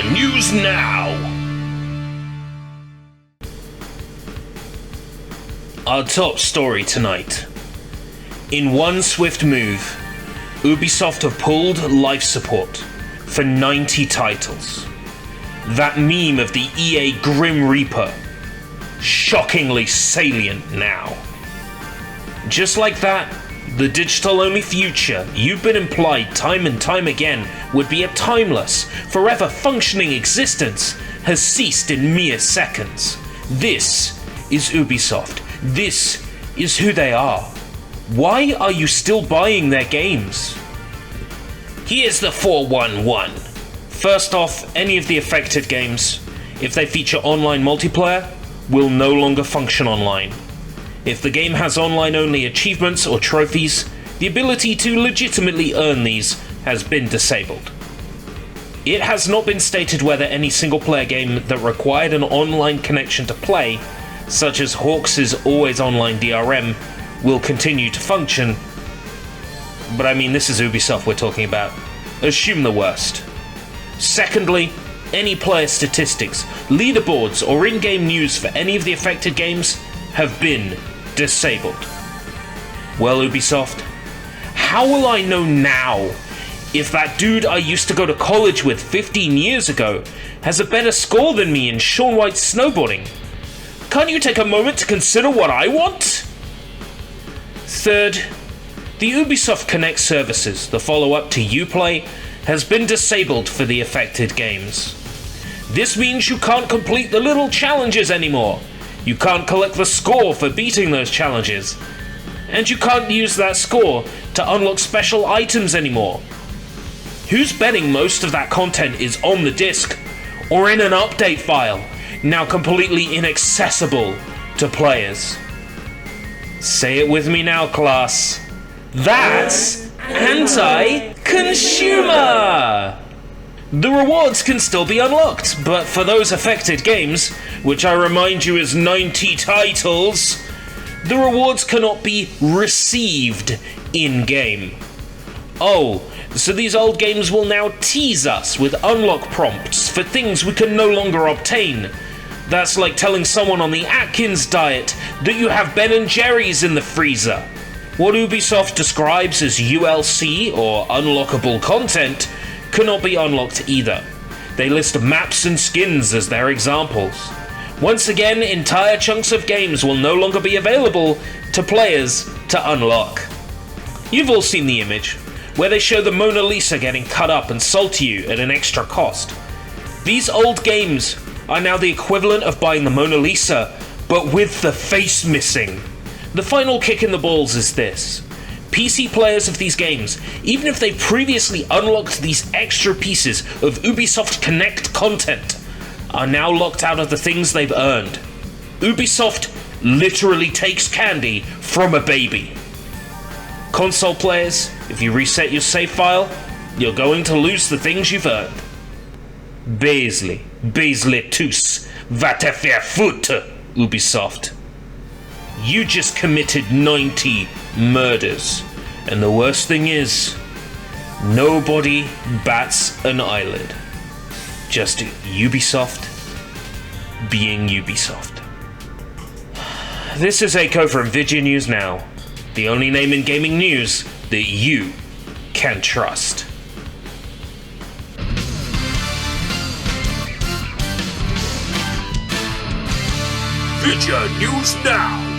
Vidya News Now! Our top story tonight. In one swift move, Ubisoft have pulled life support for 90 titles. That meme of the EA Grim Reaper, shockingly salient now. Just like that, the digital-only future you've been implied time and time again would be a timeless, forever functioning existence has ceased in mere seconds. This is Ubisoft. This is who they are. Why are you still buying their games? Here's the 411. First off, any of the affected games, if they feature online multiplayer, will no longer function online. If the game has online-only achievements or trophies, the ability to legitimately earn these has been disabled. It has not been stated whether any single-player game that required an online connection to play, such as Hawks' Always Online DRM, will continue to function. But I mean, this is Ubisoft we're talking about. Assume the worst. Secondly, any player statistics, leaderboards, or in-game news for any of the affected games have been disabled. Well, Ubisoft, how will I know now if that dude I used to go to college with 15 years ago has a better score than me in Shaun White's snowboarding? Can't you take a moment to consider what I want? Third, the Ubisoft Connect services, the follow-up to Uplay, has been disabled for the affected games. This means you can't complete the little challenges anymore. You can't collect the score for beating those challenges. And you can't use that score to unlock special items anymore. Who's betting most of that content is on the disc or in an update file, now completely inaccessible to players? Say it with me now, class. That's anti-consumer! The rewards can still be unlocked, but for those affected games, which I remind you is 90 titles, the rewards cannot be received in-game. Oh, so these old games will now tease us with unlock prompts for things we can no longer obtain. That's like telling someone on the Atkins diet that you have Ben & Jerry's in the freezer. What Ubisoft describes as ULC, or unlockable content, cannot be unlocked either. They list maps and skins as their examples. Once again, entire chunks of games will no longer be available to players to unlock. You've all seen the image, where they show the Mona Lisa getting cut up and sold to you at an extra cost. These old games are now the equivalent of buying the Mona Lisa, but with the face missing. The final kick in the balls is this. PC players of these games, even if they previously unlocked these extra pieces of Ubisoft Connect content, are now locked out of the things they've earned. Ubisoft literally takes candy from a baby. Console players, if you reset your save file, you're going to lose the things you've earned. Baisle tous, va te faire foutre, Ubisoft. You just committed 90 murders. And the worst thing is, nobody bats an eyelid. Just Ubisoft being Ubisoft. This is Echo from Vidya News Now, the only name in gaming news that you can trust. Vidya News Now!